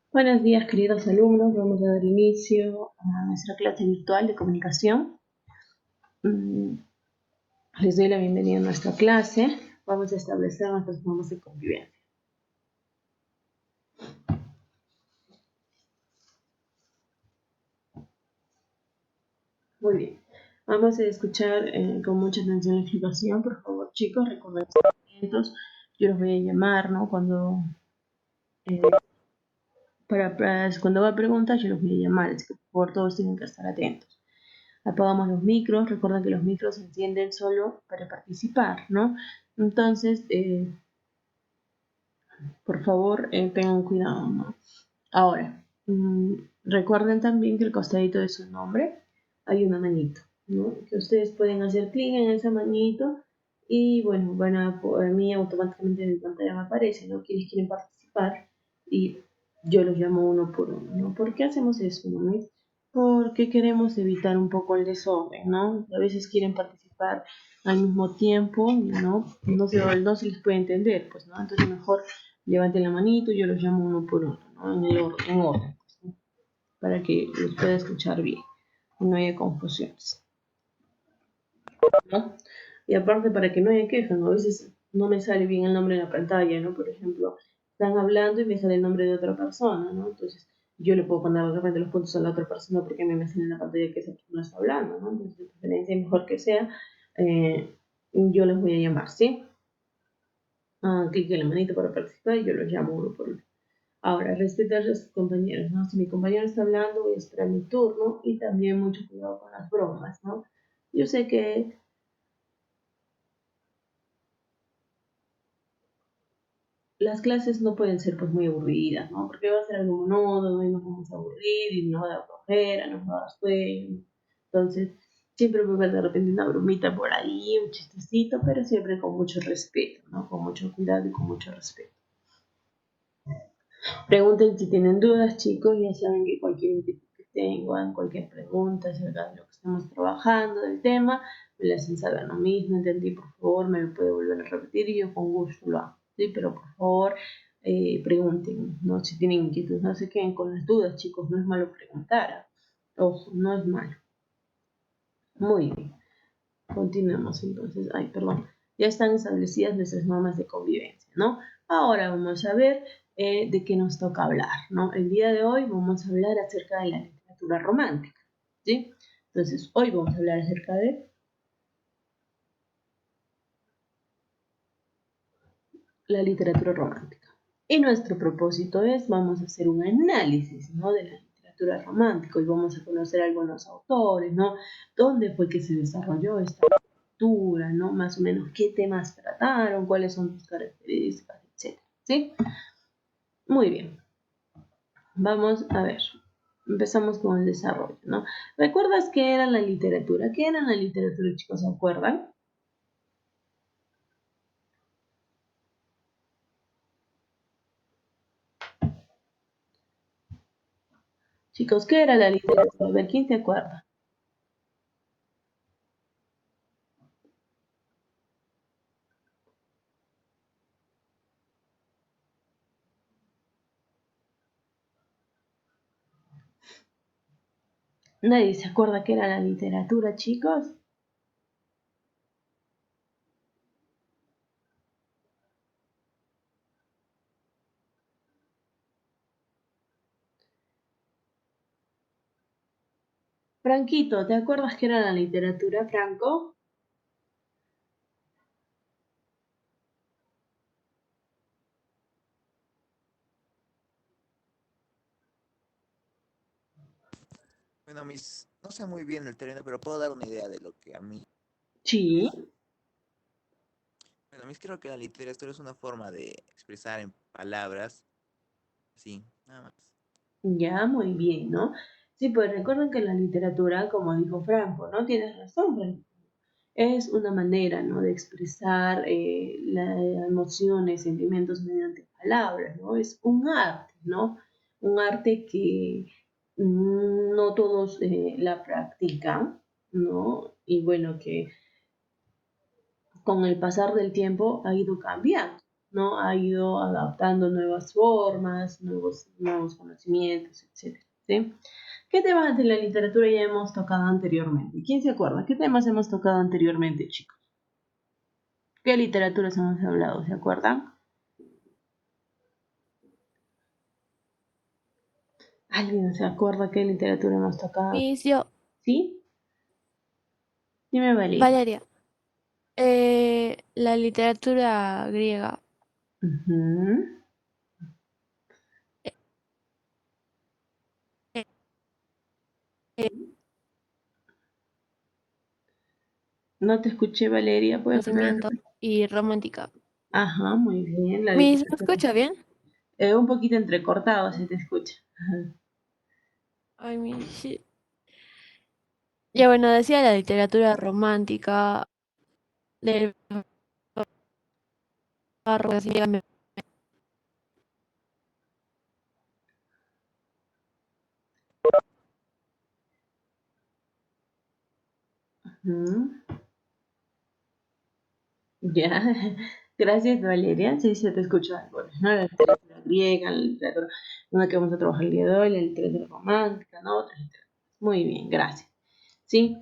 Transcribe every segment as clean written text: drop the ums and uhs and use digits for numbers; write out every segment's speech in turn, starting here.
Buenos días, queridos alumnos. Vamos a dar inicio a nuestra clase virtual de comunicación. Les doy la bienvenida a nuestra clase. Vamos a establecer nuestras normas de convivencia. Muy bien. Vamos a escuchar con mucha atención la explicación. Por favor, chicos, recuerden estar atentos. Yo los voy a llamar, ¿no? Cuando va a preguntar, yo los voy a llamar. Así que, por favor, todos tienen que estar atentos. Apagamos los micros. Recuerden que los micros se encienden solo para participar, ¿no? Entonces, por favor, tengan cuidado, ¿no? Ahora, recuerden también que al costadito de su nombre hay una manito, ¿no? Que ustedes pueden hacer clic en esa manito y, bueno, a mí automáticamente en mi pantalla me aparece, ¿no? Quienes quieren participar y yo los llamo uno por uno, ¿no? ¿Por qué hacemos eso, no? Porque queremos evitar un poco el desorden, ¿no? A veces quieren participar al mismo tiempo, ¿no? No se les puede entender, pues, ¿no? Entonces mejor levanten la manito, yo los llamo uno por uno, ¿no? En orden, pues, ¿no? Para que los pueda escuchar bien y no haya confusiones, ¿no? Y aparte para que no haya quejas, ¿no? A veces no me sale bien el nombre en la pantalla, ¿no? Por ejemplo, están hablando y me sale el nombre de otra persona, ¿no? Entonces yo le puedo poner de repente los puntos a la otra persona porque a mí me sale en la pantalla que esa persona está hablando, ¿no? Entonces, de preferencia, mejor que sea, yo les voy a llamar, ¿sí? Clic en la manito para participar y yo los llamo uno por uno. Ahora, respetar a sus compañeros, ¿no? Si mi compañero está hablando, voy a esperar mi turno y también mucho cuidado con las bromas, ¿no? Yo sé que las clases no pueden ser pues muy aburridas, ¿no? Porque va a ser algo monótono y nos vamos a aburrir y nos va a dar flojera, nos va a dar sueño. Entonces, siempre va a haber de repente una bromita por ahí, un chistecito, pero siempre con mucho respeto, ¿no? Con mucho cuidado y con mucho respeto. Pregunten si tienen dudas, chicos, ya saben que cualquier inquietud que tengan, cualquier pregunta acerca de lo que estamos trabajando, del tema, me la hacen saber, ¿no? Miss, no entendí, por favor, me lo puede volver a repetir y yo con gusto lo hago, ¿sí? Pero por favor, pregunten, ¿no? Si tienen inquietud, no se queden con las dudas, chicos, no es malo preguntar, ojo, no es malo. Muy bien, continuemos entonces, ay, perdón, ya están establecidas nuestras normas de convivencia, ¿no? Ahora vamos a ver de qué nos toca hablar, ¿no? El día de hoy vamos a hablar acerca de la literatura romántica, ¿sí? Entonces, hoy vamos a hablar acerca de la literatura romántica. Y nuestro propósito es, vamos a hacer un análisis, ¿no? De la literatura romántica y vamos a conocer algunos autores, ¿no? ¿Dónde fue que se desarrolló esta literatura, ¿no? Más o menos qué temas trataron, cuáles son sus características, etcétera, ¿sí? Muy bien. Vamos a ver. Empezamos con el desarrollo, ¿no? ¿Recuerdas qué era la literatura? ¿Qué era la literatura, chicos? ¿Se acuerdan? Chicos, ¿qué era la literatura? A ver, ¿quién se acuerda? ¿Nadie se acuerda qué era la literatura, chicos? Franquito, ¿te acuerdas qué era la literatura, Franco? Bueno, no sé muy bien el terreno, pero puedo dar una idea de lo que a mí Sí. es. Bueno, a mí creo que la literatura es una forma de expresar en palabras, sí, nada más. Ya, muy bien, ¿no? Sí, pues recuerden que la literatura, como dijo Franco, ¿no? Tienes razón, Franco. Es una manera, ¿no? De expresar las emociones, sentimientos mediante palabras, ¿no? Es un arte, ¿no? Un arte que no todos la practican, ¿no? Y bueno, que con el pasar del tiempo ha ido cambiando, ¿no? Ha ido adaptando nuevas formas, nuevos conocimientos, etc. ¿Sí? ¿Qué temas de la literatura ya hemos tocado anteriormente? ¿Quién se acuerda? ¿Qué temas hemos tocado anteriormente, chicos? ¿Qué literaturas hemos hablado? ¿Se acuerdan? ¿Alguien se acuerda qué literatura hemos tocado? Yo, ¿Sí? Dime, Valeria. Valeria, la literatura griega. Ujú. eh, eh, No te escuché, Valeria. ¿Puedes Nacimiento repetir? y romántica. Ajá, muy bien. La ¿Me literatura. escucha bien? Un poquito entrecortado se te escucha. Ajá. Ay, sí. Ya bueno, decía la literatura romántica del barro, así, Ujú. Ya, gracias Valeria. Sí, se te escucha algo, ¿no? La literatura griega, la literatura, una que vamos a trabajar el día de hoy, la literatura romántica, ¿no? Otras literaturas. Muy bien, gracias. Sí,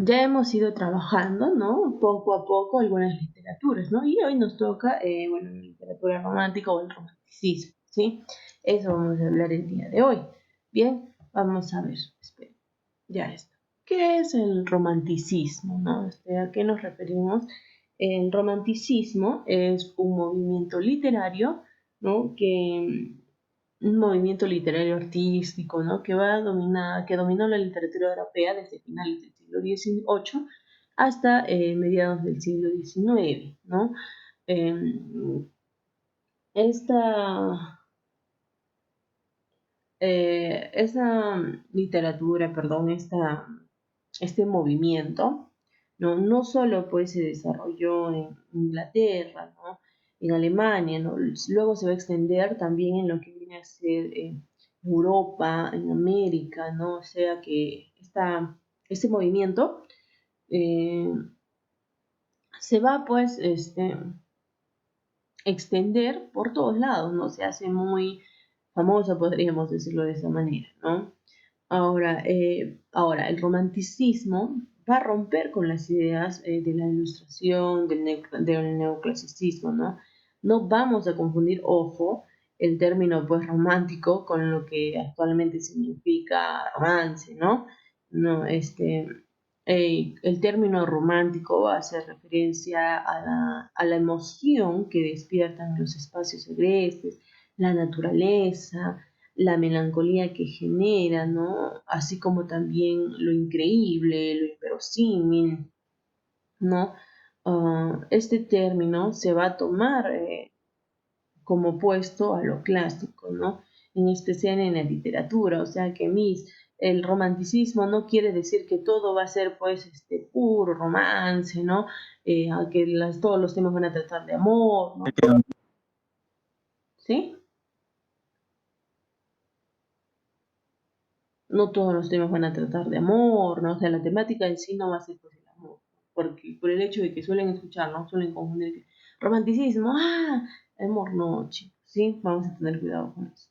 ya hemos ido trabajando, ¿no? Poco a poco algunas literaturas, ¿no? Y hoy nos toca, bueno, la literatura romántica o el romanticismo, ¿sí? Eso vamos a hablar el día de hoy. Bien, vamos a ver, espera, ya está. ¿Qué es el romanticismo, no? ¿A qué nos referimos? El romanticismo es un movimiento literario, ¿no? Un movimiento literario artístico, ¿no? Que dominó la literatura europea desde finales del siglo XVIII hasta mediados del siglo XIX, ¿no? Eh, esta, esa literatura, perdón, este movimiento, ¿no? No solo pues se desarrolló en Inglaterra, ¿no? En Alemania, ¿no? Luego se va a extender también en lo que viene a ser Europa, en América, ¿no? O sea que este movimiento eh, se va pues extender por todos lados, ¿no? Se hace muy famoso, podríamos decirlo de esa manera, ¿no? Ahora, el romanticismo va a romper con las ideas de la ilustración, del neoclasicismo, ¿no? No vamos a confundir, ojo, el término pues romántico con lo que actualmente significa romance, ¿no? No, el término romántico hace referencia a la emoción que despiertan los espacios agrestes, la naturaleza, la melancolía que genera, ¿no? Así como también lo increíble, lo inverosímil, ¿no? Este término se va a tomar como opuesto a lo clásico, ¿no? En especial en la literatura, o sea que el romanticismo no quiere decir que todo va a ser pues puro romance, ¿no? Que todos los temas van a tratar de amor, ¿no? ¿Sí? No todos los temas van a tratar de amor, ¿no? O sea, la temática en sí no va a ser pues el amor, porque por el hecho de que suelen escuchar, ¿no? Suelen confundir que romanticismo, amor no, chicos, ¿sí? Vamos a tener cuidado con eso.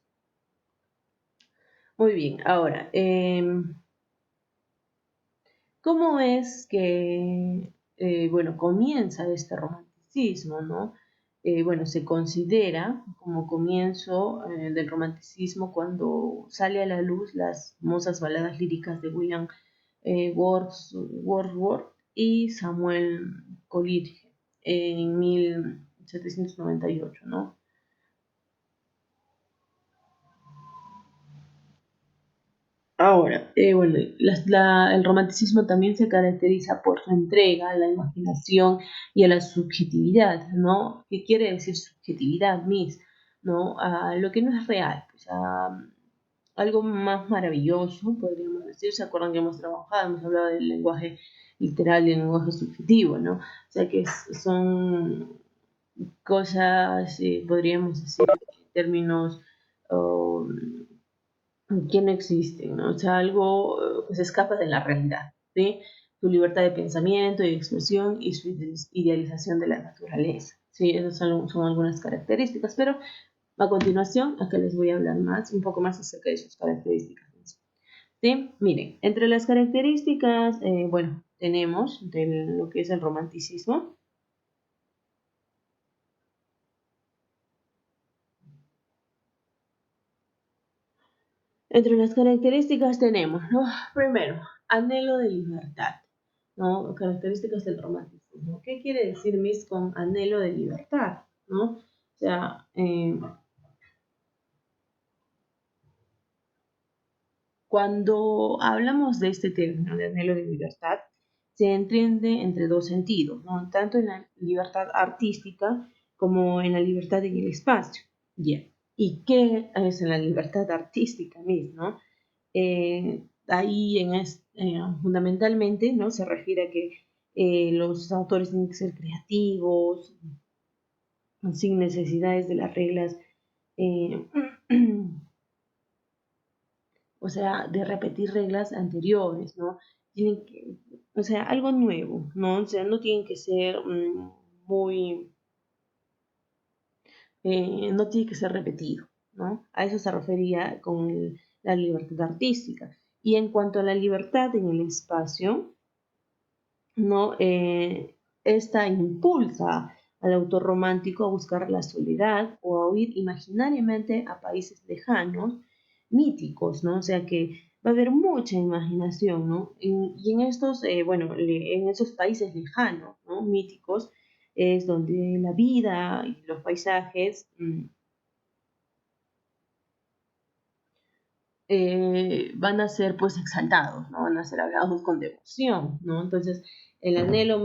Muy bien, ahora, ¿cómo es que, bueno, comienza este romanticismo, ¿no? Bueno, se considera como comienzo del romanticismo cuando sale a la luz las famosas baladas líricas de William Wordsworth y Samuel Coleridge en 1798, ¿no? Ahora, bueno, el romanticismo también se caracteriza por su entrega a la imaginación y a la subjetividad, ¿no? ¿Qué quiere decir subjetividad, Miss? ¿No? A lo que no es real, pues a algo más maravilloso, podríamos decir. ¿Se acuerdan que hemos trabajado, hemos hablado del lenguaje literal y el lenguaje subjetivo, ¿no? O sea que son cosas, podríamos decir, en términos oh, que no existen, ¿no? O sea, algo que se escapa de la realidad, ¿sí? Su libertad de pensamiento y expresión y su idealización de la naturaleza, Sí, esas son algunas características, pero a continuación acá les voy a hablar un poco más acerca de sus características. ¿Sí? Miren, entre las características, bueno, tenemos lo que es el romanticismo. Entre las características tenemos, ¿no? Primero, anhelo de libertad, ¿no? Características del romanticismo. ¿Qué quiere decir Miss con anhelo de libertad? ¿No? O sea, cuando hablamos de este término de anhelo de libertad, se entiende entre dos sentidos, ¿no? Tanto en la libertad artística como en la libertad en el espacio. Bien. ¿Y qué es en la libertad artística misma? Ahí fundamentalmente, ¿no? Se refiere a que los autores tienen que ser creativos, sin necesidades de las reglas, eh, o sea, de repetir reglas anteriores, ¿no? Tienen que, o sea, algo nuevo, ¿no? O sea, no tienen que ser muy, no tiene que ser repetido, ¿no? A eso se refería con la libertad artística. Y en cuanto a la libertad en el espacio, ¿no? Esta impulsa al autor romántico a buscar la soledad o a huir imaginariamente a países lejanos, míticos, ¿no? O sea que va a haber mucha imaginación, ¿no? Y en estos, en esos países lejanos, ¿no? Míticos, es donde la vida y los paisajes van a ser pues exaltados, ¿no? Van a ser hablados con devoción, ¿no? Entonces, el anhelo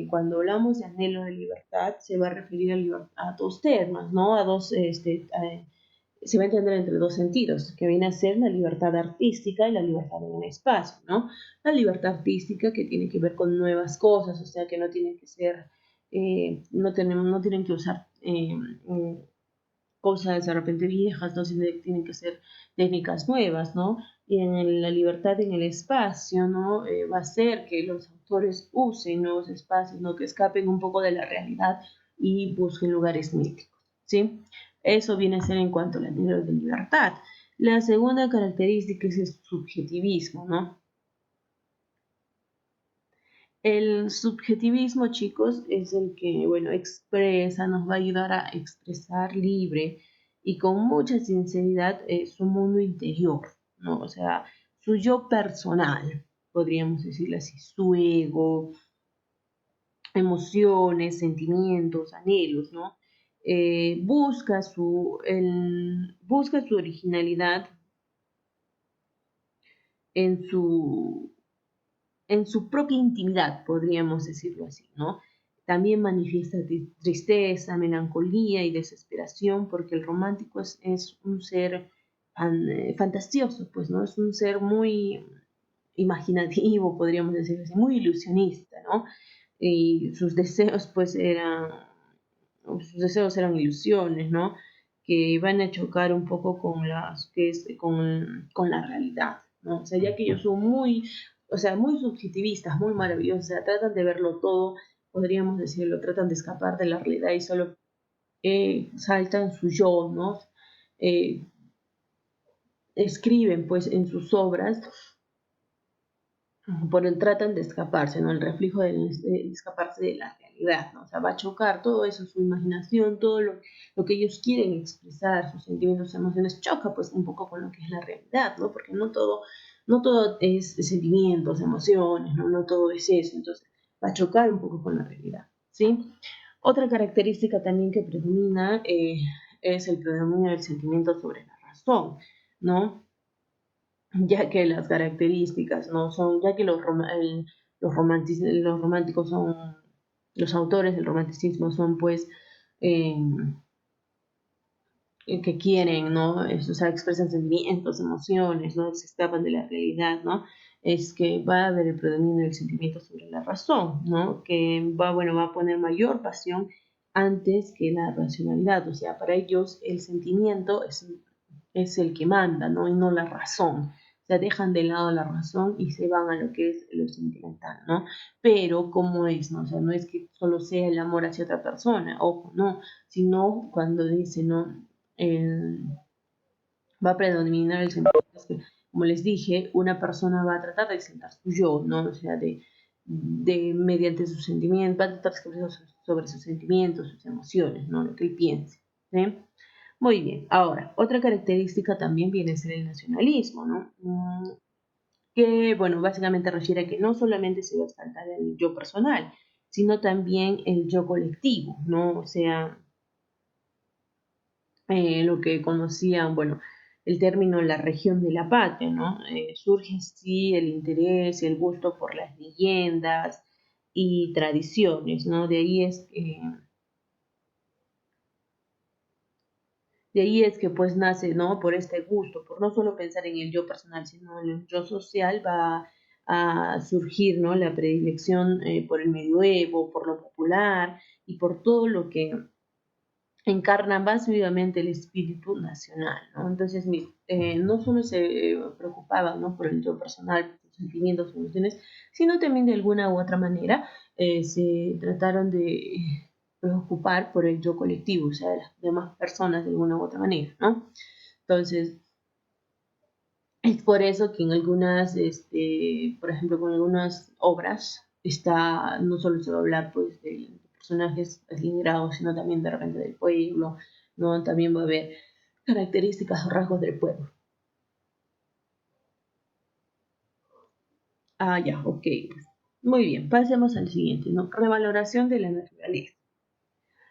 cuando hablamos de anhelo de libertad, se va a referir a dos temas, ¿no? Se va a entender entre dos sentidos, que viene a ser la libertad artística y la libertad en el espacio, ¿no? La libertad artística que tiene que ver con nuevas cosas, o sea, que no tienen que ser, no tienen que usar cosas de repente viejas, ¿no? Tienen que ser técnicas nuevas, ¿no? Y en la libertad en el espacio, ¿no? Va a ser que los autores usen nuevos espacios, ¿no? Que escapen un poco de la realidad y busquen lugares míticos, ¿sí? Eso viene a ser en cuanto al anhelo de libertad. La segunda característica es el subjetivismo, ¿no? El subjetivismo, chicos, es el que, bueno, expresa, nos va a ayudar a expresar libre y con mucha sinceridad su mundo interior, ¿no? O sea, su yo personal, podríamos decirlo así, su ego, emociones, sentimientos, anhelos, ¿no? Busca su originalidad en su propia intimidad, podríamos decirlo así, ¿no? También manifiesta tristeza, melancolía y desesperación, porque el romántico es un ser fantasioso, pues, ¿no? Es un ser muy imaginativo, podríamos decirlo así, muy ilusionista, ¿no? Y sus deseos eran ilusiones, ¿no? Que van a chocar un poco con la realidad, ¿no? O sea, ya que ellos son muy subjetivistas, muy maravillosos, o sea, tratan de verlo todo, podríamos decirlo, tratan de escapar de la realidad y solo saltan su yo, ¿no? Eh, Escriben, pues, en sus obras tratan de escaparse, ¿no? El reflejo de escaparse de la realidad, ¿no? O sea, va a chocar todo eso, su imaginación, todo lo que ellos quieren expresar, sus sentimientos, emociones, choca pues un poco con lo que es la realidad, ¿no? Porque no todo es sentimientos, emociones, ¿no? No todo es eso, entonces va a chocar un poco con la realidad, ¿sí? Otra característica también que predomina es el predominio del sentimiento sobre la razón, ¿no? Ya que las características no son, ya que los románticos son, los autores del romanticismo son pues eh, que quieren, ¿no? O sea, expresan sentimientos, emociones, ¿no? Se escapan de la realidad, ¿no? Es que va a haber el predominio del sentimiento sobre la razón, ¿no? Que va a poner mayor pasión antes que la racionalidad, o sea, para ellos el sentimiento es el que manda, ¿no? Y no la razón. O sea, dejan de lado la razón y se van a lo que es lo sentimental, ¿no? Pero, ¿cómo es, no? O sea, no es que solo sea el amor hacia otra persona, ojo, no, sino cuando dice, ¿no? Va a predominar el sentimiento. Es que, como les dije, una persona va a tratar de exaltar su yo, ¿no? O sea, mediante sus sentimientos, va a tratar de escribir sobre sus sentimientos, sus emociones, ¿no? Lo que él piense, ¿sí? Muy bien, ahora, otra característica también viene a ser el nacionalismo, ¿no? Que, bueno, básicamente refiere a que no solamente se va a exaltar el yo personal, sino también el yo colectivo, ¿no? O sea, lo que conocían, bueno, el término la región de la patria, ¿no? Surge así el interés y el gusto por las leyendas y tradiciones, ¿no? De ahí es que pues nace, ¿no? Por este gusto, por no solo pensar en el yo personal, sino en el yo social, va a surgir, ¿no? La predilección por el medioevo, por lo popular y por todo lo que encarna más vivamente el espíritu nacional, ¿no? Entonces, no solo se preocupaban, ¿no? Por el yo personal, sus sentimientos, emociones, sino también de alguna u otra manera se trataron de preocupar por el yo colectivo, o sea, de las demás personas de alguna u otra manera, ¿no? Entonces, es por eso que en algunas, por ejemplo, con algunas obras, no solo se va a hablar pues de personajes adinerados, sino también de repente del pueblo, ¿no? También va a haber características o rasgos del pueblo. Ah, ya, ok. Muy bien, pasemos al siguiente, ¿no? Revaloración de la naturaleza.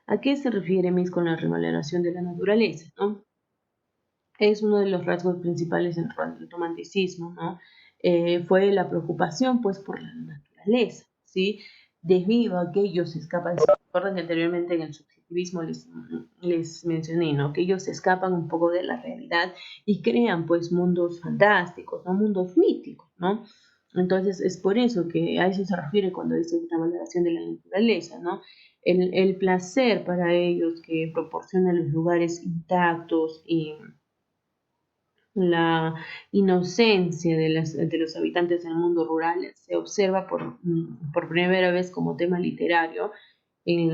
¿A qué se refiere Miss con la revaloración de la naturaleza, no? Es uno de los rasgos principales del romanticismo, ¿no? Fue la preocupación, pues, por la naturaleza, ¿sí? Debido a que ellos escapan, ¿se acuerdan que anteriormente en el subjetivismo les mencioné, ¿no? Que ellos escapan un poco de la realidad y crean, pues, mundos fantásticos, ¿no? Mundos míticos, ¿no? Entonces, es por eso que a eso se refiere cuando dice la valoración de la naturaleza, ¿no? El placer para ellos que proporciona los lugares intactos y la inocencia de los habitantes del mundo rural se observa por primera vez como tema literario en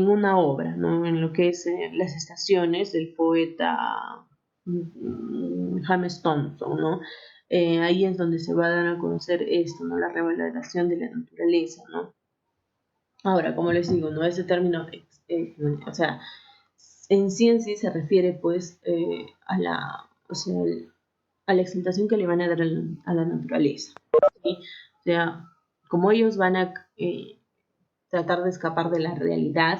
una obra, ¿no? En lo que es Las estaciones del poeta James Thompson, ¿no? Ahí es donde se va a dar a conocer esto, ¿no? La revaloración de la naturaleza, ¿no? Ahora, como les digo, ¿no? Ese término, o sea, en sí se refiere pues o sea, a la exaltación que le van a dar a la naturaleza, ¿sí? O sea, como ellos van a tratar de escapar de la realidad,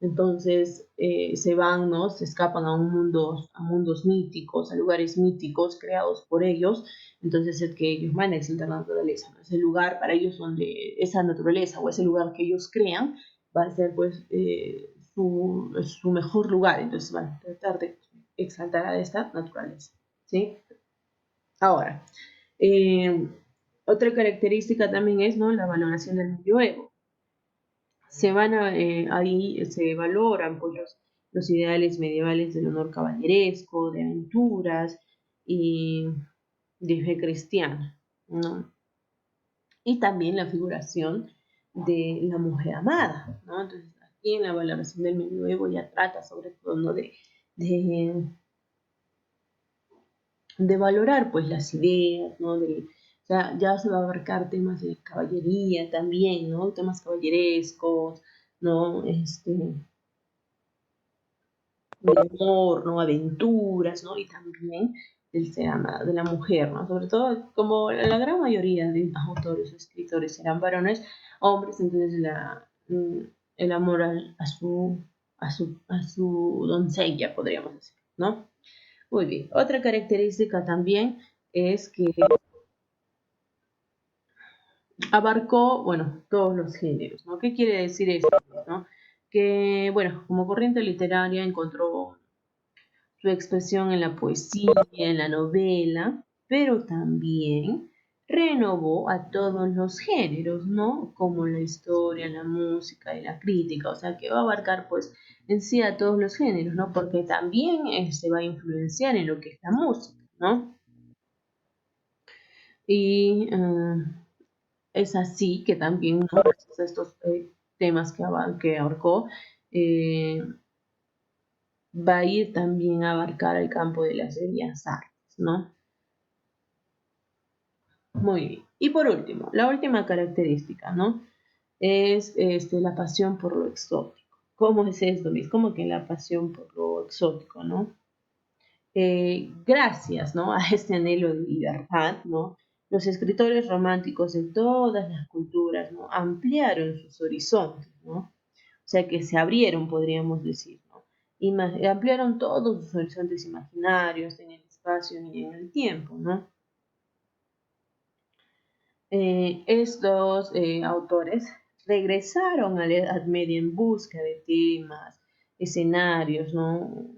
entonces se van, ¿no? Se escapan a mundos míticos, a lugares míticos creados por ellos, entonces es que ellos van a exaltar la naturaleza, ¿no? Ese lugar para ellos donde esa naturaleza o ese lugar que ellos crean va a ser pues su mejor lugar, entonces van a tratar de exaltar a esta naturaleza, ¿sí? Ahora, otra característica también es, ¿no? La valoración del medioevo. Ahí se valoran pues, los ideales medievales del honor caballeresco, de aventuras y de fe cristiana, ¿no? Y también la figuración de la mujer amada, ¿no? Entonces, aquí en la valoración del medioevo ya trata sobre todo, ¿no? de valorar pues las ideas, ¿no? O sea, ya se va a abarcar temas de caballería también, ¿no? Temas caballerescos, ¿no? De amor, ¿no? Aventuras, ¿no? Y también de la mujer, ¿no? Sobre todo, como la gran mayoría de autores o escritores eran varones, hombres, entonces el amor a su doncella, podríamos decir, ¿no? Muy bien. Otra característica también es que abarcó, bueno, todos los géneros, ¿no? ¿Qué quiere decir esto, no? Que, bueno, como corriente literaria encontró su expresión en la poesía, en la novela, pero también renovó a todos los géneros, ¿no? Como la historia, la música y la crítica, o sea, que va a abarcar, pues, en sí a todos los géneros, ¿no? Porque también se va a influenciar en lo que es la música, ¿no? Y es así que también, ¿no? Gracias a estos temas que abarcó, va a ir también a abarcar el campo de las bellas artes, ¿no? Muy bien. Y por último, la última característica, ¿no? Es la pasión por lo exótico. ¿Cómo es esto, Miss? ¿Cómo que la pasión por lo exótico, no? Gracias, ¿no? A este anhelo de libertad, ¿no? Los escritores románticos de todas las culturas, ¿no? Ampliaron sus horizontes, ¿no? O sea que se abrieron, podríamos decir, ¿no? Ampliaron todos sus horizontes imaginarios en el espacio y en el tiempo, ¿no? Estos autores regresaron a la Edad Media en busca de temas, escenarios, ¿no?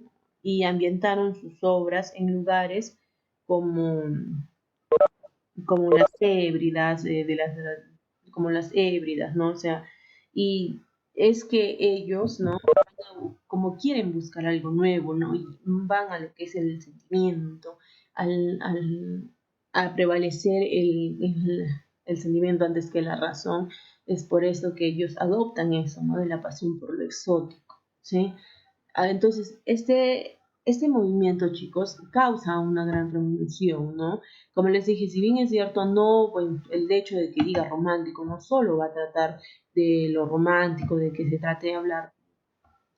Y ambientaron sus obras en lugares como, como las Hébridas, como las Hébridas, ¿no? O sea, y es que ellos, ¿no? Como quieren buscar algo nuevo, ¿no? Y van a lo que es el sentimiento, a prevalecer el sentimiento antes que la razón. Es por eso que ellos adoptan eso, ¿no? De la pasión por lo exótico, ¿sí? Entonces, este movimiento, chicos, causa una gran revolución, ¿no? Como les dije, si bien es cierto, no, bueno, el hecho de que diga romántico no solo va a tratar de lo romántico, de que se trate de hablar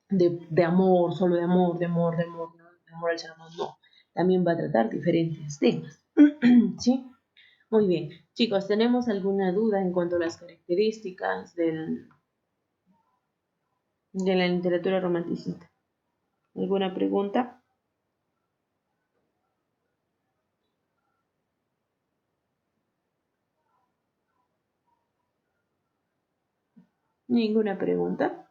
de amor, solo de amor, de amor, de amor, ¿no? De amor al ser amor, no. También va a tratar diferentes temas, ¿sí? Muy bien. Chicos, ¿tenemos alguna duda en cuanto a las características de la literatura romanticista? ¿Alguna pregunta? ¿Ninguna pregunta?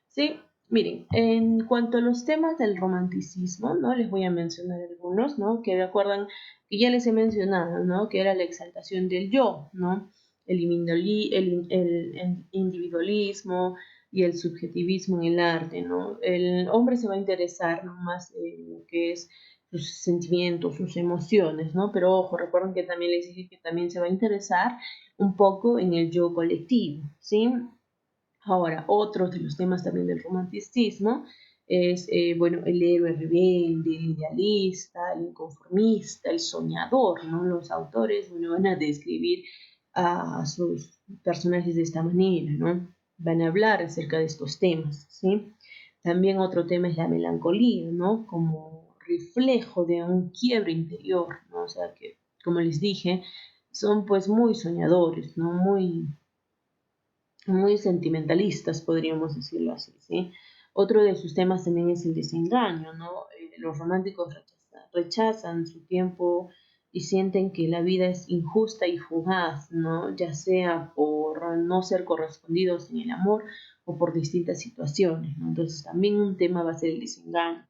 Sí, miren, en cuanto a los temas del romanticismo, ¿no? Les voy a mencionar algunos, ¿no? Que recuerdan que ya les he mencionado, ¿no? Que era la exaltación del yo, ¿no? El individualismo y el subjetivismo en el arte, ¿no? El hombre se va a interesar, ¿no? Más en lo que es sus sentimientos, sus emociones, ¿no? Pero ojo, recuerden que también les dije que también se va a interesar un poco en el yo colectivo, ¿sí? Ahora, otro de los temas también del romanticismo es, bueno, el héroe rebelde, el idealista, el inconformista, el soñador, ¿no? Los autores, bueno, van a describir a sus personajes de esta manera, ¿no? Van a hablar acerca de estos temas, ¿sí? También otro tema es la melancolía, ¿no? Como reflejo de un quiebre interior, ¿no? O sea que, como les dije, son pues muy soñadores, ¿no? Muy sentimentalistas, podríamos decirlo así, ¿sí? Otro de sus temas también es el desengaño, ¿no? Los románticos rechazan su tiempo y sienten que la vida es injusta y fugaz, ¿no? Ya sea por no ser correspondidos en el amor o por distintas situaciones, ¿no? Entonces también un tema va a ser el desengaño.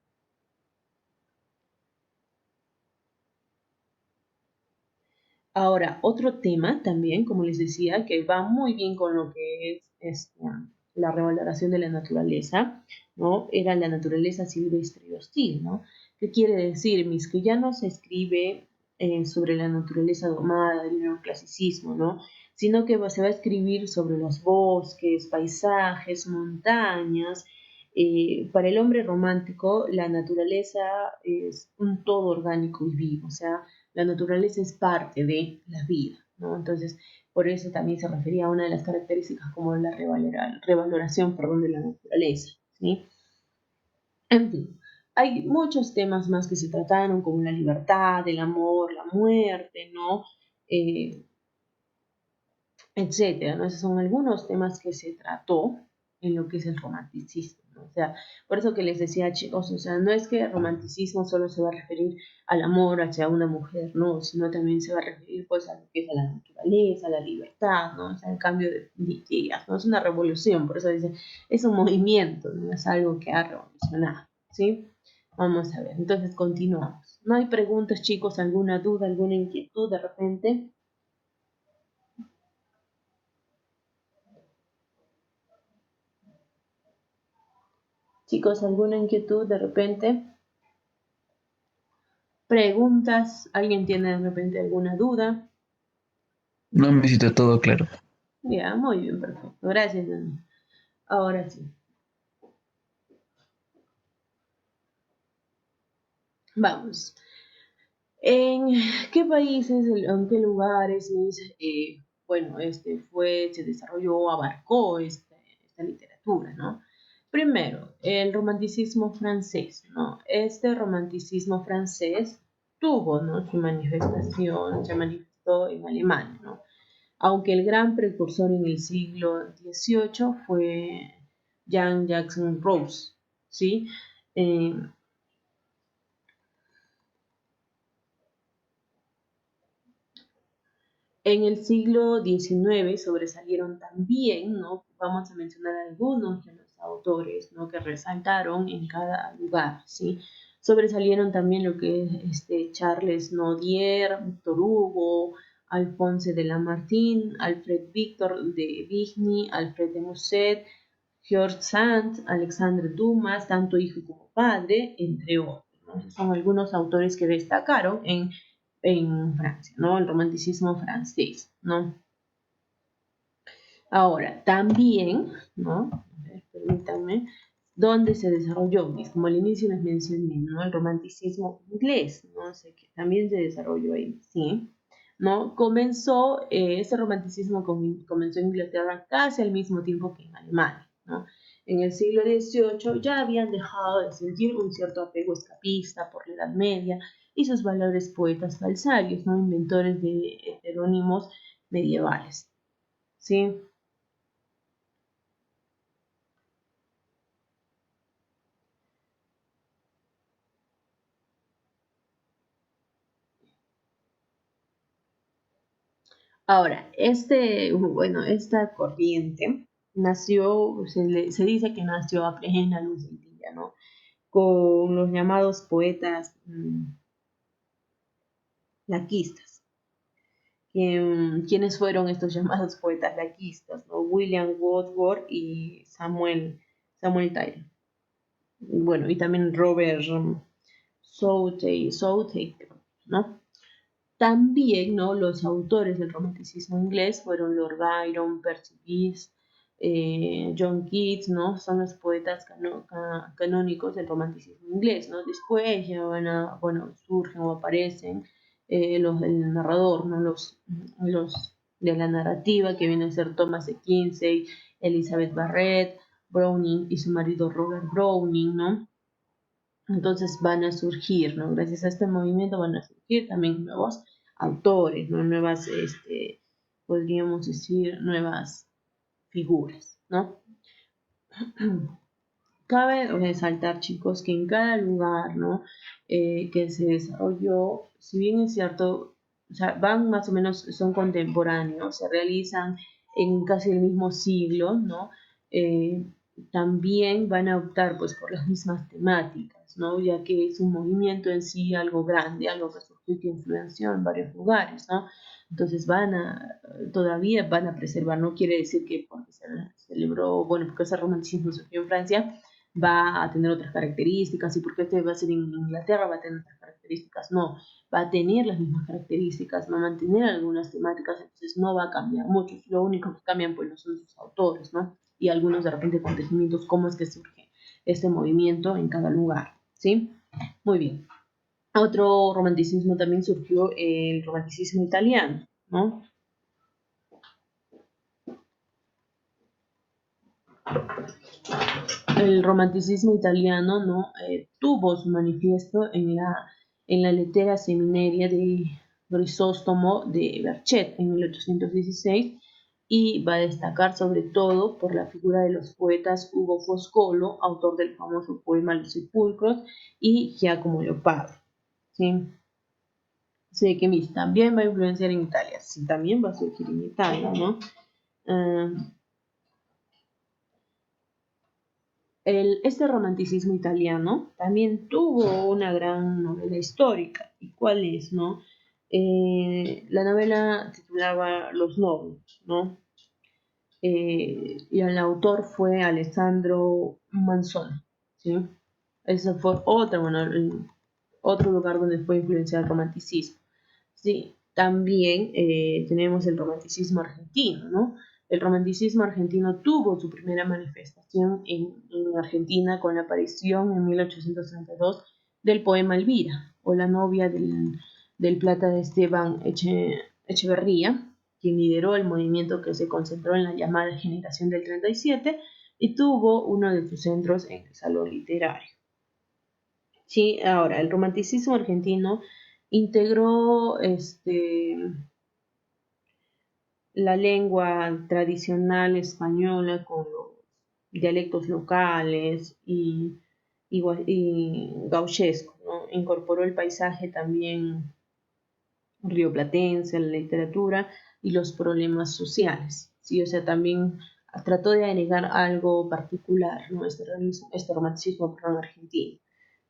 Ahora, otro tema también, como les decía, que va muy bien con lo que es la revaloración de la naturaleza, ¿no? Era la naturaleza silvestre y hostil, ¿no? ¿Qué quiere decir, Mis? Que ya no se escribe sobre la naturaleza domada del neoclasicismo, ¿no? Sino que se va a escribir sobre los bosques, paisajes, montañas. Para el hombre romántico, la naturaleza es un todo orgánico y vivo, o sea, la naturaleza es parte de la vida, ¿no? Entonces, por eso también se refería a una de las características como la revaloración, perdón, de la naturaleza, ¿sí? En fin, hay muchos temas más que se trataron, como la libertad, el amor, la muerte, ¿no? Eh, etcétera, ¿no? Esos son algunos temas que se trató en lo que es el romanticismo, ¿no? O sea, por eso que les decía, chicos, o sea, no es que el romanticismo solo se va a referir al amor hacia una mujer, no, sino también se va a referir pues a lo que es a la naturaleza, a la libertad, ¿no? O sea, el cambio de ideas, ¿no? Es una revolución, por eso dice, es un movimiento, no es algo que ha revolucionado, ¿sí? Vamos a ver, entonces continuamos. ¿No hay preguntas, chicos? ¿Alguna duda, alguna inquietud de repente? Chicos, ¿alguna inquietud de repente? ¿Preguntas? ¿Alguien tiene de repente alguna duda? No me cita todo claro. Ya, muy bien, perfecto. Gracias, Dani. Ahora sí. Vamos. ¿En qué países, en qué lugares, bueno, se desarrolló, abarcó esta literatura, ¿no? Primero, el romanticismo francés, ¿no? Este romanticismo francés tuvo, ¿no?, su manifestación, se manifestó en Alemania, ¿no? Aunque el gran precursor en el siglo XVIII fue Jean-Jacques Rousseau, ¿sí? Eh, En el siglo XIX sobresalieron también, ¿no? Vamos a mencionar algunos de los autores, ¿no?, que resaltaron en cada lugar, ¿sí? Sobresalieron también lo que es Charles Nodier, Victor Hugo, Alphonse de Lamartine, Alfred Victor de Vigny, Alfred de Musset, George Sand, Alexandre Dumas, tanto hijo como padre, entre otros, ¿no? Son algunos autores que destacaron en Francia, ¿no? El romanticismo francés, ¿no? Ahora, también, ¿no? A ver, permítanme, ¿dónde se desarrolló? Como al inicio les mencioné, ¿no? El romanticismo inglés, ¿no? Sé que también se desarrolló ahí, ¿sí? ¿No? Ese romanticismo comenzó en Inglaterra casi al mismo tiempo que en Alemania, ¿no? En el siglo XVIII ya habían dejado de sentir un cierto apego escapista por la Edad Media y sus valores poetas falsarios, ¿no? Inventores de heterónimos medievales, ¿sí? Ahora, esta corriente nació, se dice que nació a plena luz del día, ¿no? Con los llamados poetas laquistas. ¿Quiénes fueron estos llamados poetas laquistas, ¿no? William Wordsworth y Samuel Taylor. Bueno, y también Robert Southey, ¿no? También, ¿no?, los autores del romanticismo inglés fueron Lord Byron, Percy Bysshe, John Keats, ¿no? Son los poetas canónicos del romanticismo inglés, ¿no? Después ya surgen o aparecen los del narrador, ¿no? Los de la narrativa, que vienen a ser Thomas de Quincey, Elizabeth Barrett, Browning y su marido Robert Browning, ¿no? Entonces van a surgir, ¿no? Gracias a este movimiento van a surgir también nuevos autores, ¿no? Nuevas, podríamos decir, nuevas figuras, ¿no? Cabe resaltar, chicos, que en cada lugar, ¿no?, que se desarrolló, si bien es cierto, o sea, van más o menos, son contemporáneos, se realizan en casi el mismo siglo, ¿no? También van a optar, pues, por las mismas temáticas, ¿no? Ya que es un movimiento en sí algo grande, algo que surgió y que influenció en varios lugares, ¿no? Entonces todavía van a preservar, no quiere decir que porque se celebró, bueno, porque ese romanticismo surgió en Francia, va a tener otras características, y porque este va a ser en Inglaterra va a tener otras características. No, va a tener las mismas características, va a mantener algunas temáticas, entonces no va a cambiar mucho. Lo único que cambian, pues, no son sus autores, ¿no? Y algunos de repente acontecimientos, cómo es que surge este movimiento en cada lugar, ¿sí? Muy bien. Otro romanticismo también surgió, el romanticismo italiano, ¿no? El romanticismo italiano, ¿no?, tuvo su manifiesto en la Lettera Seminaria de Grisóstomo de Berchet en 1816, y va a destacar sobre todo por la figura de los poetas Ugo Foscolo, autor del famoso poema Los Sepulcros, y Giacomo Leopardi, ¿sí? Sí, que también va a influenciar en Italia, sí, también va a surgir en Italia, ¿no? Este romanticismo italiano también tuvo una gran novela histórica. ¿Y cuál es, no? La novela titulaba Los Novios, ¿no? Y el autor fue Alessandro Manzoni, ¿sí? Esa fue otra, bueno, otro lugar donde fue influenciado el romanticismo. Sí, también tenemos el romanticismo argentino, ¿no? El romanticismo argentino tuvo su primera manifestación en Argentina con la aparición en 1832 del poema Elvira, o la novia del Plata de Esteban Echeverría, quien lideró el movimiento que se concentró en la llamada generación del 37 y tuvo uno de sus centros en el Salón Literario. Sí, ahora, el romanticismo argentino integró la lengua tradicional española con los dialectos locales y gauchesco, ¿no? Incorporó el paisaje también rioplatense, la literatura y los problemas sociales, ¿sí? O sea, también trató de agregar algo particular, ¿no? Este romanticismo argentino,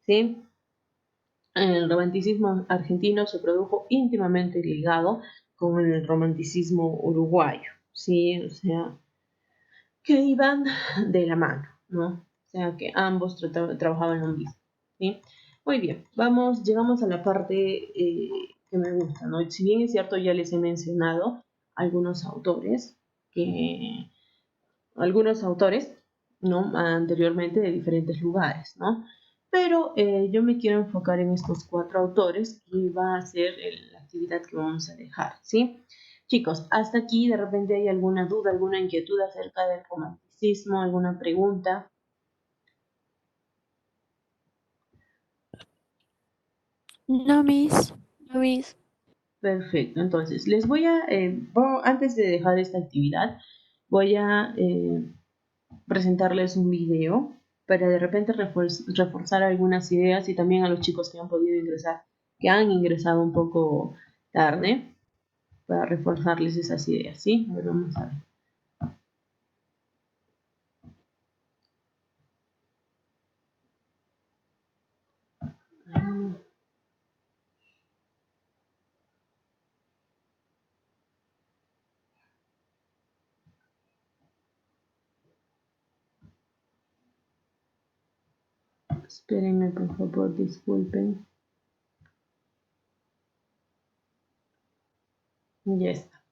¿sí? El romanticismo argentino se produjo íntimamente ligado con el romanticismo uruguayo, ¿sí? O sea, que iban de la mano, ¿no? O sea, que ambos trabajaban lo mismo, ¿sí? Muy bien, llegamos a la parte que me gusta, ¿no? Si bien es cierto, ya les he mencionado algunos autores, ¿no? Anteriormente de diferentes lugares, ¿no? Pero yo me quiero enfocar en estos 4 autores y va a ser la actividad que vamos a dejar, ¿sí? Chicos, hasta aquí de repente hay alguna duda, alguna inquietud acerca del romanticismo, alguna pregunta. No, Miss. No, Miss. Perfecto, entonces antes de dejar esta actividad, voy a presentarles un video para de repente reforzar algunas ideas y también a los chicos que han podido ingresar, que han ingresado un poco tarde, para reforzarles esas ideas, ¿sí? A ver, vamos a ver. Espérenme, por favor, disculpen. Ya está.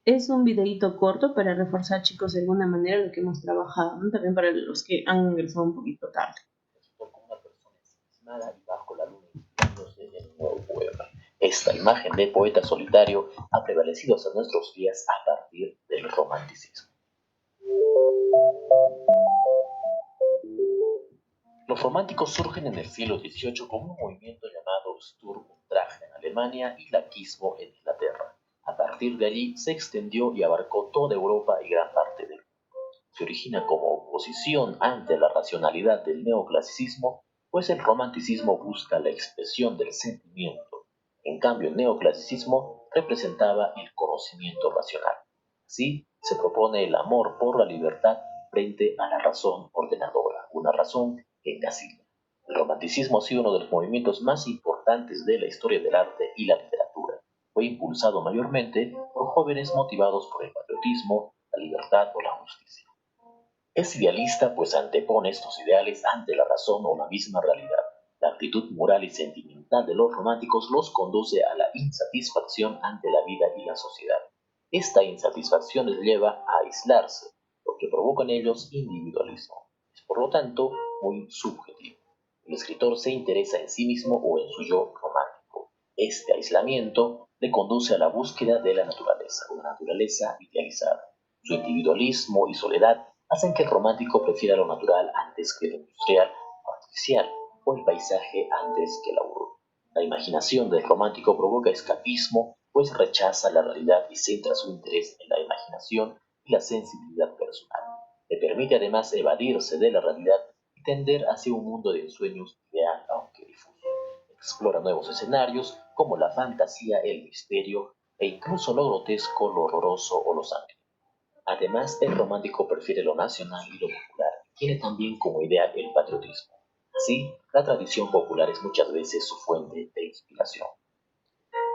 Es un videito corto para reforzar, chicos, de alguna manera lo que hemos trabajado, ¿no? También para los que han ingresado un poquito tarde. Como una persona ensimismada y bajo la luna inspirándose en un nuevo poema. Esta imagen de poeta solitario ha prevalecido hasta nuestros días a partir del romanticismo. Los románticos surgen en el siglo XVIII como un movimiento llamado Sturm und Drang en Alemania y laquismo en Inglaterra. A partir de allí se extendió y abarcó toda Europa y gran parte del mundo. Se origina como oposición ante la racionalidad del neoclasicismo, pues el romanticismo busca la expresión del sentimiento. En cambio, el neoclasicismo representaba el conocimiento racional. Así, se propone el amor por la libertad frente a la razón ordenadora, una razón que encasilla. El romanticismo ha sido uno de los movimientos más importantes de la historia del arte y la literatura. Fue impulsado mayormente por jóvenes motivados por el patriotismo, la libertad o la justicia. Es idealista pues antepone estos ideales ante la razón o la misma realidad. La actitud moral y sentimental de los románticos los conduce a la insatisfacción ante la vida y la sociedad. Esta insatisfacción les lleva a aislarse, lo que provoca en ellos individualismo. Es por lo tanto muy subjetivo. El escritor se interesa en sí mismo o en su yo romántico. Este aislamiento le conduce a la búsqueda de la naturaleza, una naturaleza idealizada. Su individualismo y soledad hacen que el romántico prefiera lo natural antes que lo industrial o artificial, o el paisaje antes que la urbe. La imaginación del romántico provoca escapismo, pues rechaza la realidad y centra su interés en la imaginación y la sensibilidad personal. Le permite además evadirse de la realidad y tender hacia un mundo de ensueños ideal, aunque difuso. Explora nuevos escenarios como la fantasía, el misterio e incluso lo grotesco, lo horroroso o lo sangriento. Además, el romántico prefiere lo nacional y lo popular, y tiene también como ideal el patriotismo. Así, la tradición popular es muchas veces su fuente de inspiración.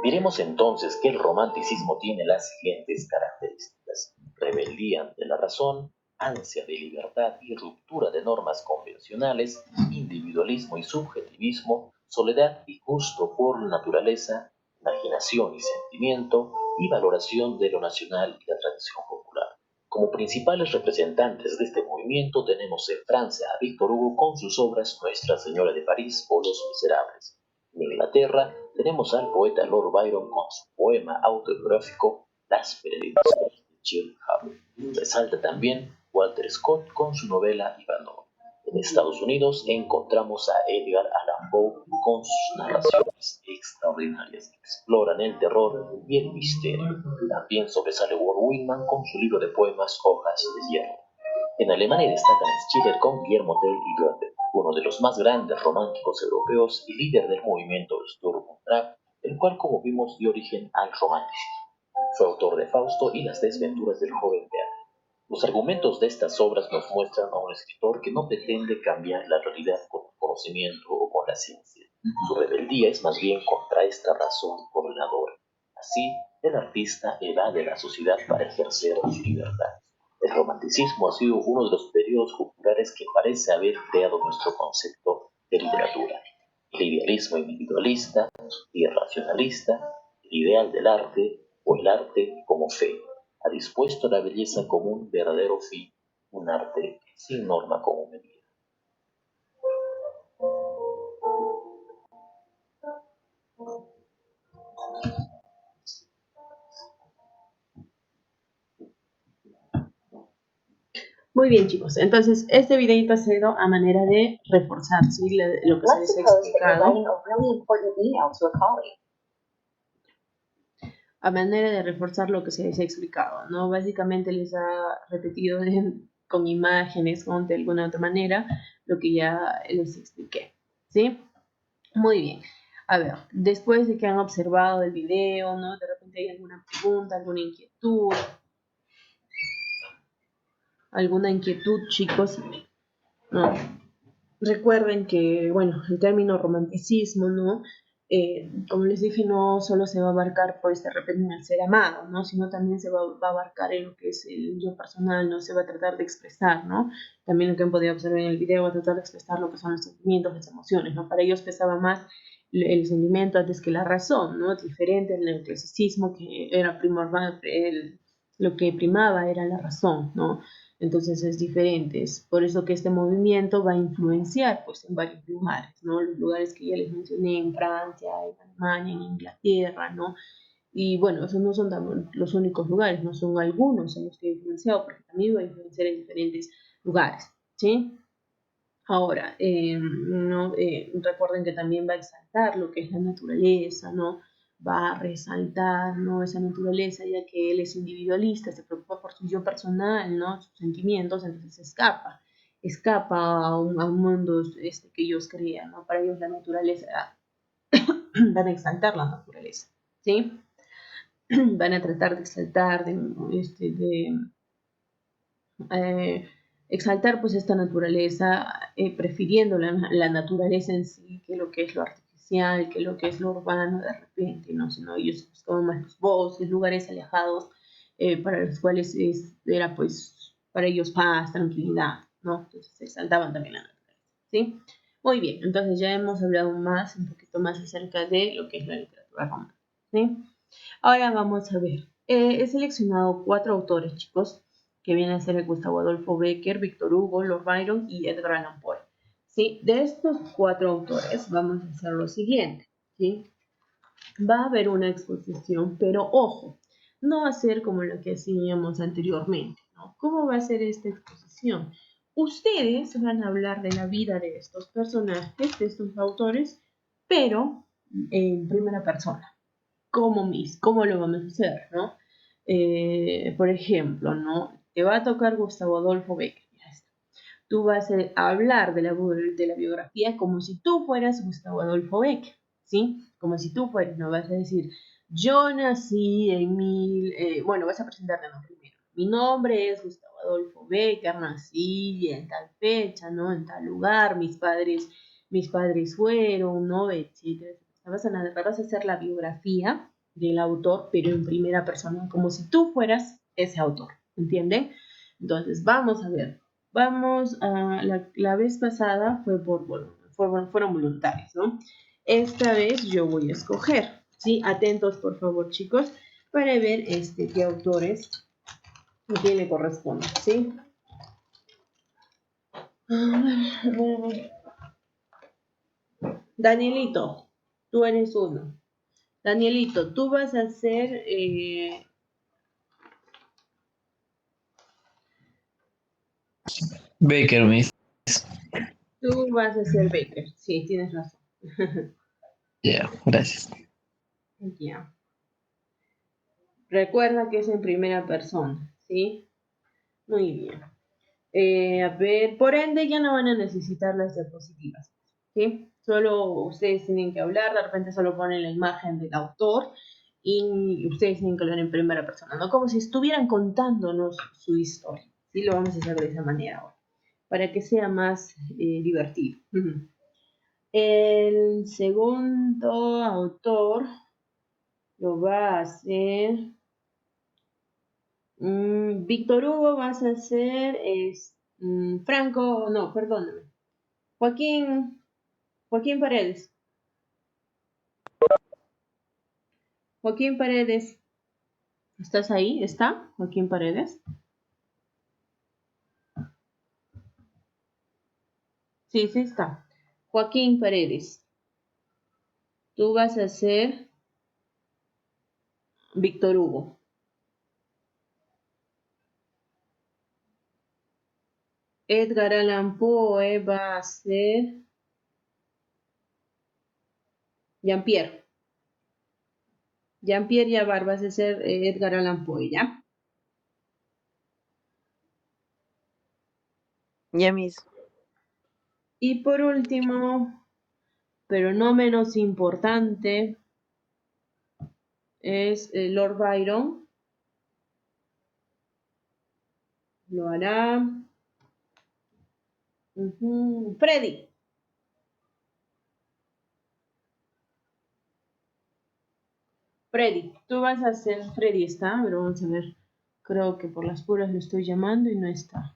Diremos entonces que el romanticismo tiene las siguientes características: rebeldía ante la razón, ansia de libertad y ruptura de normas convencionales, individualismo y subjetivismo, soledad y gusto por la naturaleza, imaginación y sentimiento, y valoración de lo nacional y la tradición popular. Como principales representantes de este movimiento tenemos en Francia a Víctor Hugo con sus obras Nuestra Señora de París o Los Miserables. En Inglaterra tenemos al poeta Lord Byron con su poema autobiográfico Las peregrinaciones de Childe Harold. Resalta también Walter Scott con su novela Ivanhoe. En Estados Unidos encontramos a Edgar Allan Poe con sus narraciones extraordinarias que exploran el terror y el misterio. También sobresale Walt Whitman con su libro de poemas Hojas de Hierro. En Alemania destacan Schiller con Guillermo Tell y Goethe, uno de los más grandes románticos europeos y líder del movimiento Sturm und Drang, el cual, como vimos, dio origen al romanticismo. Fue autor de Fausto y las desventuras del joven Werther. Los argumentos de estas obras nos muestran a un escritor que no pretende cambiar la realidad con el conocimiento o con la ciencia. Su rebeldía es más bien contra esta razón ordenadora. Así, el artista evade la sociedad para ejercer su libertad. El romanticismo ha sido uno de los periodos culturales que parece haber creado nuestro concepto de literatura. El idealismo individualista, irracionalista, el ideal del arte o el arte como fe, ha dispuesto la belleza como un verdadero fin, un arte sin norma como medida. Muy bien, chicos. Entonces, este videito ha sido a manera de reforzar, ¿sí? Lo que se les ha explicado. A manera de reforzar lo que se les ha explicado, ¿no? Básicamente les ha repetido con imágenes o de alguna otra manera lo que ya les expliqué, ¿sí? Muy bien. A ver, después de que han observado el video, ¿no? De repente hay alguna pregunta, alguna inquietud, chicos, ¿no? Recuerden que, bueno, el término romanticismo, ¿no? Como les dije, no solo se va a abarcar, pues, de repente en el ser amado, ¿no? Sino también se va a abarcar en lo que es el yo personal, ¿no? Se va a tratar de expresar, ¿no? También lo que han podido observar en el video va a tratar de expresar lo que son los sentimientos, las emociones, ¿no? Para ellos pesaba más el sentimiento antes que la razón, ¿no? Diferente al neoclasicismo, que era primordial, lo que primaba era la razón, ¿no? Entonces es diferente, es por eso que este movimiento va a influenciar, pues, en varios lugares, ¿no? Los lugares que ya les mencioné, en Francia, en Alemania, en Inglaterra, ¿no? Y bueno, esos no son los únicos lugares, no son algunos en los que ha influenciado, porque también va a influenciar en diferentes lugares, ¿sí? Ahora, recuerden que también va a exaltar lo que es la naturaleza, ¿no? Va a resaltar, ¿no? Esa naturaleza, ya que él es individualista, se preocupa por su yo personal, ¿no? Sus sentimientos, entonces escapa a un mundo que ellos crean, ¿no? Para ellos la naturaleza, van a exaltar la naturaleza, ¿sí? Van a tratar de exaltar, exaltar pues esta naturaleza, prefiriendo la naturaleza en sí que lo que es lo artificial, que lo que es lo urbano de repente, ¿no? Sino ellos buscaban más los bosques, lugares alejados, para los cuales era pues para ellos paz, tranquilidad, ¿no? Entonces exaltaban también la naturaleza, ¿sí? Muy bien, entonces ya hemos hablado un poquito más acerca de lo que es la literatura romana, ¿sí? Ahora vamos a ver, he seleccionado 4 autores, chicos, que vienen a ser Gustavo Adolfo Bécquer, Víctor Hugo, Lord Byron y Edgar Allan Poe. ¿Sí? De estos 4 autores vamos a hacer lo siguiente, ¿sí? Va a haber una exposición, pero ojo, no va a ser como lo que hacíamos anteriormente, ¿no? ¿Cómo va a ser esta exposición? Ustedes van a hablar de la vida de estos personajes, de estos autores, pero en primera persona. ¿Cómo lo vamos a hacer, no? Por ejemplo, ¿no? Te va a tocar Gustavo Adolfo Bécquer. Tú vas a hablar de la biografía como si tú fueras Gustavo Adolfo Bécquer, ¿sí? Como si tú fueras, no vas a decir, yo nací en bueno, vas a presentarte, ¿no? Primero. Mi nombre es Gustavo Adolfo Bécquer, nací en tal fecha, ¿no? En tal lugar, mis padres fueron, ¿no? Etcétera. Vas a hacer la biografía del autor, pero en primera persona, como si tú fueras ese autor, ¿entienden? Entonces, vamos a ver. Vamos a la vez pasada fueron voluntarios, ¿no? Esta vez yo voy a escoger, ¿sí? Atentos, por favor, chicos, para ver qué autores a quién le corresponde, ¿sí? A ver. Danielito, tú eres uno. Danielito, tú vas a ser Baker, Miss. tú vas a ser Baker. Sí, tienes razón. Ya, gracias. Ya. Recuerda que es en primera persona, ¿sí? Muy bien. A ver, por ende ya no van a necesitar las diapositivas, ¿sí? Solo ustedes tienen que hablar, de repente solo ponen la imagen del autor y ustedes tienen que hablar en primera persona, ¿no? Como si estuvieran contándonos su historia, ¿sí? Lo vamos a hacer de esa manera ahora, para que sea más divertido. El segundo autor lo va a hacer Víctor Hugo, vas a hacer Franco, no, perdóname. Joaquín Paredes. Joaquín Paredes. ¿Estás ahí? ¿Está Joaquín Paredes? Sí, sí está. Joaquín Paredes. Tú vas a ser Víctor Hugo. Edgar Allan Poe va a ser Jean-Pierre. Jean-Pierre Yavar vas a ser Edgar Allan Poe, ¿ya? Ya, Miss. Y por último, pero no menos importante, es Lord Byron. Lo hará Freddy. Freddy, tú vas a ser Freddy, ¿está? Pero vamos a ver. Creo que por las puras lo estoy llamando y no está.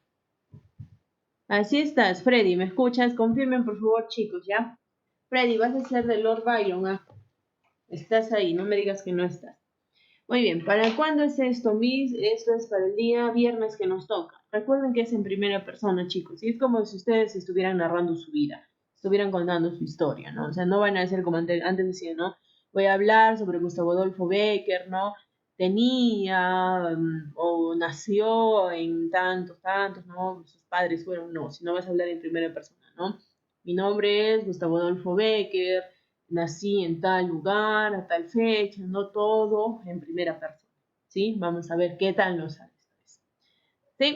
Así estás, Freddy. ¿Me escuchas? Confirmen, por favor, chicos, ¿ya? Freddy, vas a ser de Lord Byron, ¿ah? Estás ahí, no me digas que no estás. Muy bien, ¿para cuándo es esto, Miss? Esto es para el día viernes que nos toca. Recuerden que es en primera persona, chicos. Y es como si ustedes estuvieran narrando su vida, estuvieran contando su historia, ¿no? O sea, no van a ser como antes decía, ¿no? Voy a hablar sobre Gustavo Adolfo Bécquer, ¿no? Tenía o nació en tantos, ¿no? Sus padres fueron, no, si no vas a hablar en primera persona, ¿no? Mi nombre es Gustavo Adolfo Bécquer, nací en tal lugar, a tal fecha, no todo en primera persona, ¿sí? Vamos a ver qué tal nos sale esta vez. ¿Sí?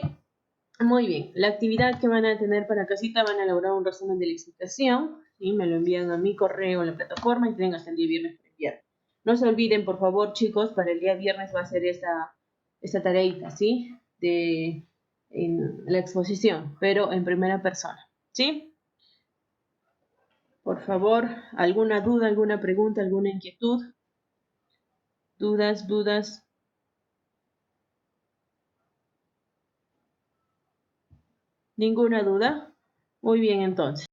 Muy bien, la actividad que van a tener para casita, van a elaborar un resumen de la excitación, ¿sí? Me lo envían a mi correo en la plataforma y tienen hasta el día viernes para enviar. No se olviden, por favor, chicos, para el día viernes va a ser esta tareita, ¿sí? En la exposición, pero en primera persona, ¿sí? Por favor, ¿alguna duda, alguna pregunta, alguna inquietud? ¿Dudas? ¿Ninguna duda? Muy bien, entonces.